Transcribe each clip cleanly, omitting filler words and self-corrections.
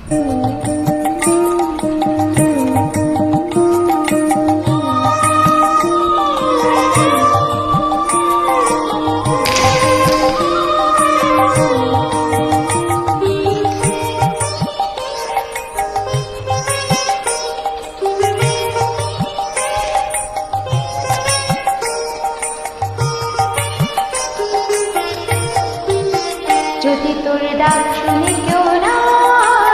যদি তোর ডাক শুনে কেউ না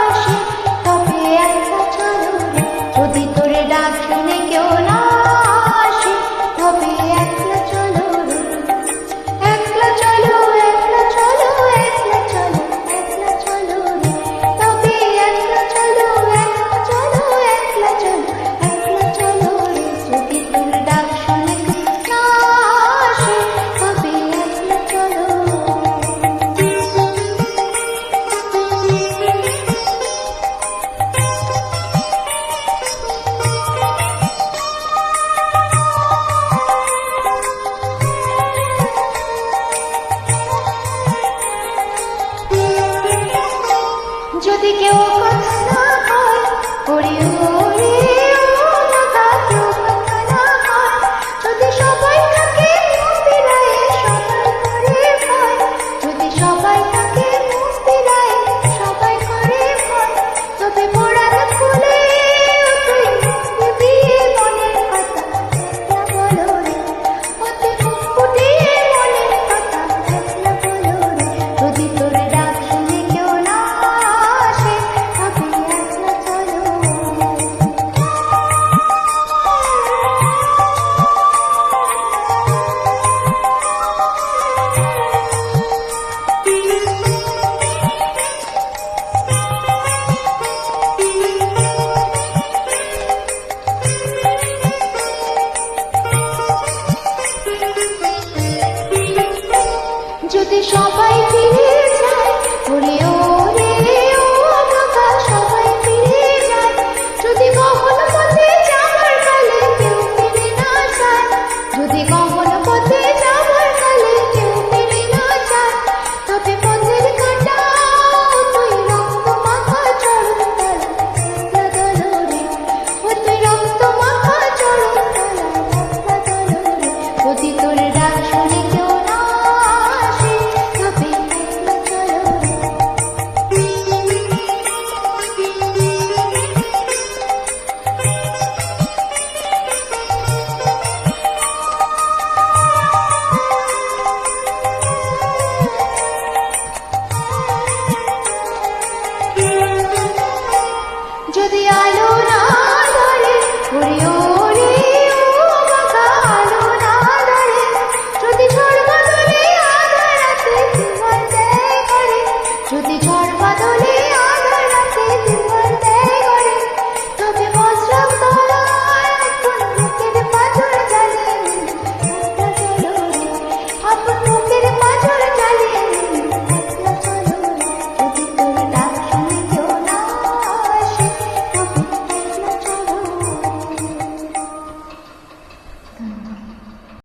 আসে তবে একলা চলো রে। যদি তোর ডাক শুনে কেউ না আসে তবে একলা চলো রে। একলা চলো, একলা চলো, একলা চলো, একলা চলো রে। তবে একলা চলো, একলা চলো, একলা চলো, একলা চলো রে। যদি তোর ডাক শুনে কেউ না আসে তবে একলা চলো। যদি কেউ কথা না হয় করিও